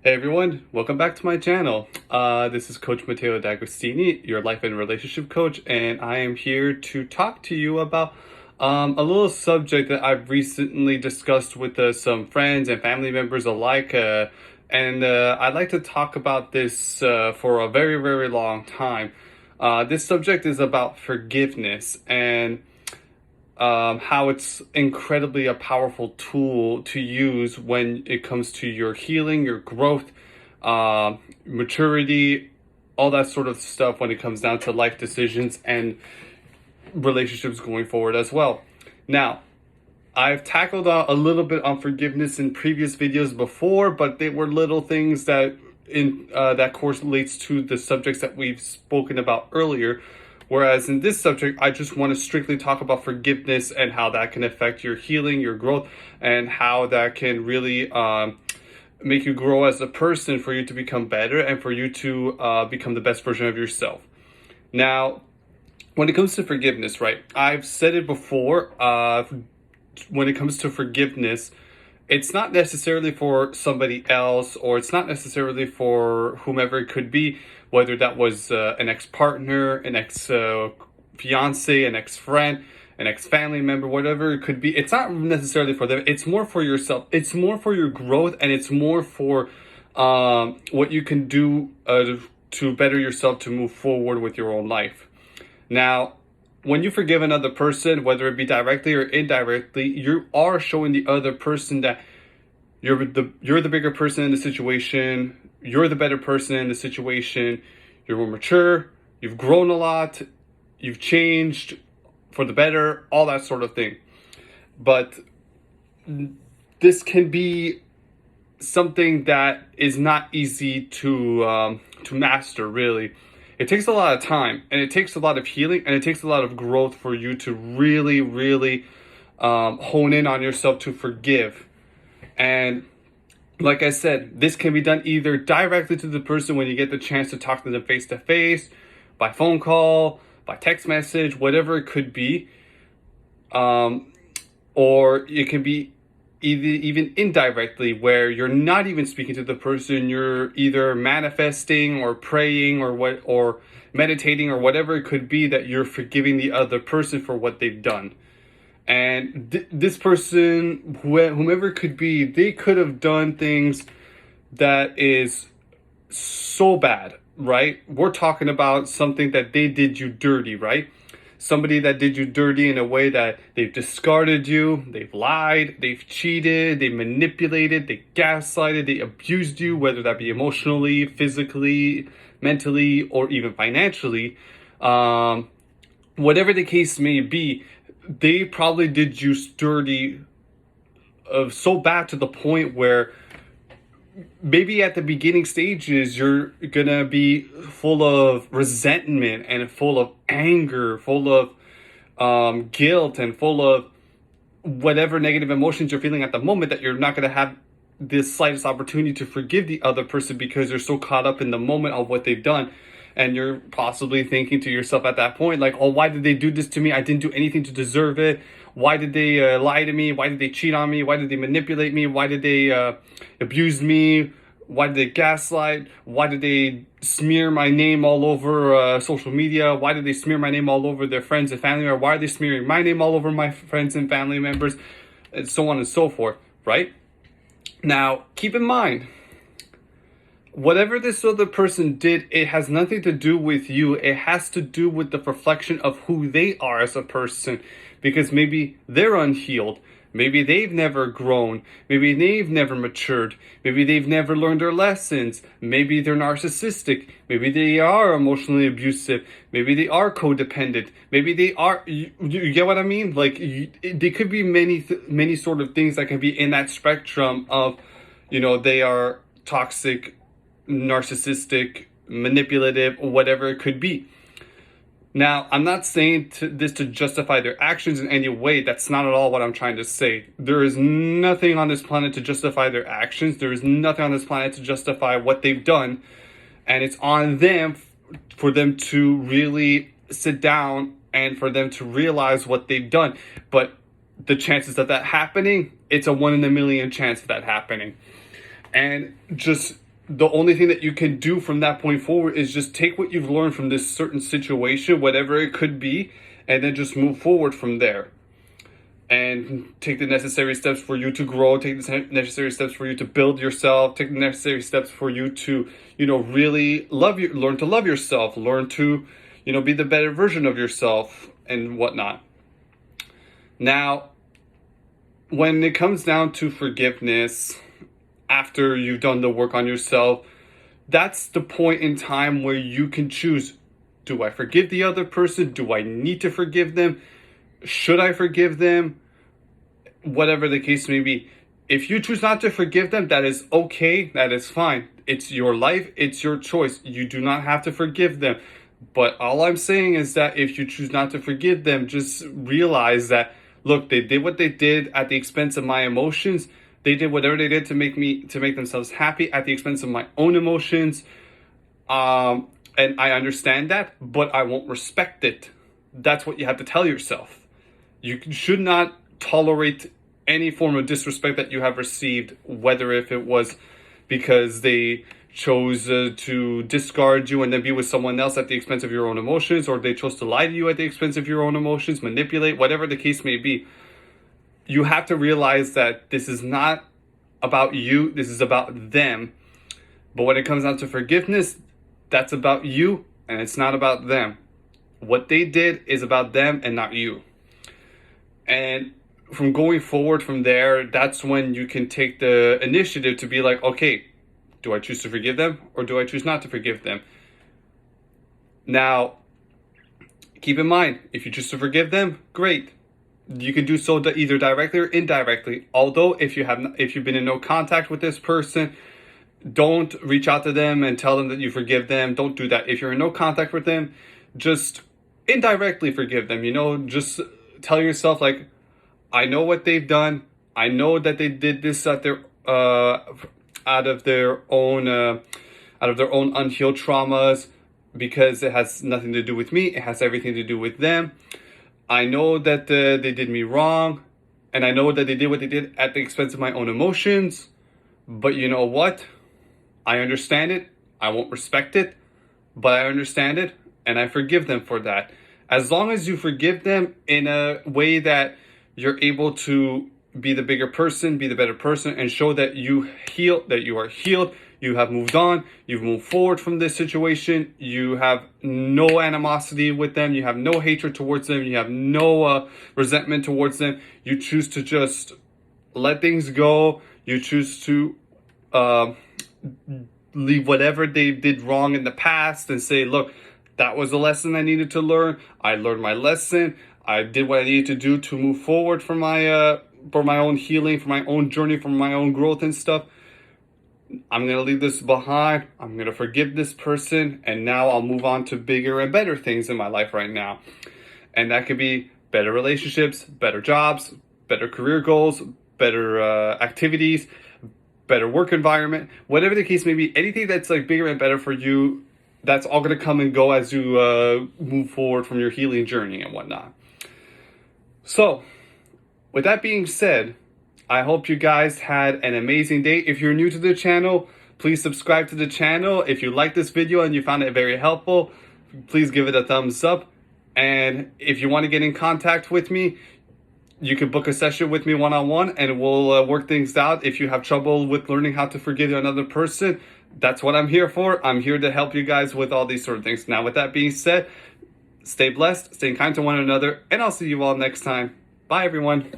Hey everyone, welcome back to my channel. This is Coach Matteo D'Agostini, your life and relationship coach, and I am here to talk to you about a little subject that I've recently discussed with some friends and family members alike. I'd like to talk about this for a very, very long time. This subject is about forgiveness and how it's incredibly a powerful tool to use when it comes to your healing, your growth, maturity, all that sort of stuff when it comes down to life decisions and relationships going forward as well. Now, I've tackled a little bit on forgiveness in previous videos before, but they were little things that that correlates to the subjects that we've spoken about earlier. Whereas in this subject, I just want to strictly talk about forgiveness and how that can affect your healing, your growth, and how that can really make you grow as a person, for you to become better and for you to become the best version of yourself. Now, when it comes to forgiveness, right, I've said it before, when it comes to forgiveness, it's not necessarily for somebody else, or it's not necessarily for whomever it could be, whether that was an ex-partner, an ex-fiance, an ex-friend, an ex-family member, whatever it could be. It's not necessarily for them. It's more for yourself. It's more for your growth, and it's more for what you can do to better yourself, to move forward with your own life. Now, when you forgive another person, whether it be directly or indirectly, you are showing the other person that you're the bigger person in the situation, you're the better person in the situation, you're more mature, you've grown a lot, you've changed for the better, all that sort of thing. But this can be something that is not easy to master, really. It takes a lot of time, and it takes a lot of healing, and it takes a lot of growth for you to really, really hone in on yourself to forgive. And like I said, this can be done either directly to the person when you get the chance to talk to them face to face, by phone call, by text message, whatever it could be. Or it can be even indirectly, where you're not even speaking to the person, you're either manifesting or praying or meditating or whatever it could be, that you're forgiving the other person for what they've done. And this person, whomever it could be, they could have done things that is so bad, right? We're talking about something that they did you dirty, right? Somebody that did you dirty in a way that they've discarded you, they've lied, they've cheated, they manipulated, they gaslighted, they abused you, whether that be emotionally, physically, mentally, or even financially. Whatever the case may be, they probably did you dirty so bad to the point where maybe at the beginning stages, you're gonna be full of resentment and full of anger, full of guilt, and full of whatever negative emotions you're feeling at the moment, that you're not gonna have the slightest opportunity to forgive the other person because you're so caught up in the moment of what they've done. And you're possibly thinking to yourself at that point, like, oh, why did they do this to me? I didn't do anything to deserve it. Why did they lie to me? Why did they cheat on me? Why did they manipulate me? Why did they abuse me? Why did they gaslight? Why did they smear my name all over social media? Why did they smear my name all over their friends and family? Or why are they smearing my name all over my friends and family members? And so on and so forth, right? Now, keep in mind, whatever this other person did, it has nothing to do with you. It has to do with the reflection of who they are as a person. Because maybe they're unhealed. Maybe they've never grown. Maybe they've never matured. Maybe they've never learned their lessons. Maybe they're narcissistic. Maybe they are emotionally abusive. Maybe they are codependent. Maybe they are, you get what I mean? Like, there could be many sort of things that can be in that spectrum of, they are toxic, narcissistic, manipulative, or whatever it could be. Now, I'm not saying this to justify their actions in any way. That's not at all what I'm trying to say. There is nothing on this planet to justify their actions. There is nothing on this planet to justify what they've done. And it's on them for them to really sit down and for them to realize what they've done. But the chances of that happening, it's a 1 in a million chance of that happening. And just the only thing that you can do from that point forward is just take what you've learned from this certain situation, whatever it could be, and then just move forward from there. And take the necessary steps for you to grow, take the necessary steps for you to build yourself, take the necessary steps for you to, really learn to love yourself, learn to, be the better version of yourself and whatnot. Now, when it comes down to forgiveness, after you've done the work on yourself, that's the point in time where you can choose, do I forgive the other person? Do I need to forgive them? Should I forgive them? Whatever the case may be. If you choose not to forgive them, that is okay. That is fine. It's your life. It's your choice. You do not have to forgive them. But all I'm saying is that if you choose not to forgive them, just realize that, look, they did what they did at the expense of my emotions. They did whatever they did to make themselves happy at the expense of my own emotions. And I understand that, but I won't respect it. That's what you have to tell yourself. You should not tolerate any form of disrespect that you have received, whether if it was because they chose to discard you and then be with someone else at the expense of your own emotions, or they chose to lie to you at the expense of your own emotions, manipulate, whatever the case may be. You have to realize that this is not about you, this is about them. But when it comes down to forgiveness, that's about you and it's not about them. What they did is about them and not you. And from going forward from there, that's when you can take the initiative to be like, okay, do I choose to forgive them or do I choose not to forgive them? Now, keep in mind, if you choose to forgive them, great. You can do so either directly or indirectly. Although if you've been in no contact with this person, don't reach out to them and tell them that you forgive them. Don't do that. If you're in no contact with them, just indirectly forgive them. Just tell yourself, like, I know what they've done. I know that they did this at their out of their own unhealed traumas, because it has nothing to do with me. It has everything to do with them. I know that they did me wrong, and I know that they did what they did at the expense of my own emotions. But you know what? I understand it. I won't respect it, but I understand it, and I forgive them for that. As long as you forgive them in a way that you're able to be the bigger person, be the better person, and show that you are healed, you have moved on, you've moved forward from this situation, you have no animosity with them, you have no hatred towards them, you have no resentment towards them, you choose to just let things go, you choose to leave whatever they did wrong in the past and say, look, that was a lesson I needed to learn. I learned my lesson. I did what I needed to do to move forward for my own healing, for my own journey, for my own growth and stuff. I'm going to leave this behind. I'm going to forgive this person. And now I'll move on to bigger and better things in my life right now. And that could be better relationships, better jobs, better career goals, better activities, better work environment, whatever the case may be. Anything that's like bigger and better for you, that's all going to come and go as you move forward from your healing journey and whatnot. So, with that being said, I hope you guys had an amazing day. If you're new to the channel, please subscribe to the channel. If you like this video and you found it very helpful, please give it a thumbs up. And if you want to get in contact with me, you can book a session with me one-on-one and we'll work things out. If you have trouble with learning how to forgive another person, that's what I'm here for. I'm here to help you guys with all these sort of things. Now, with that being said, stay blessed, stay kind to one another, and I'll see you all next time. Bye, everyone.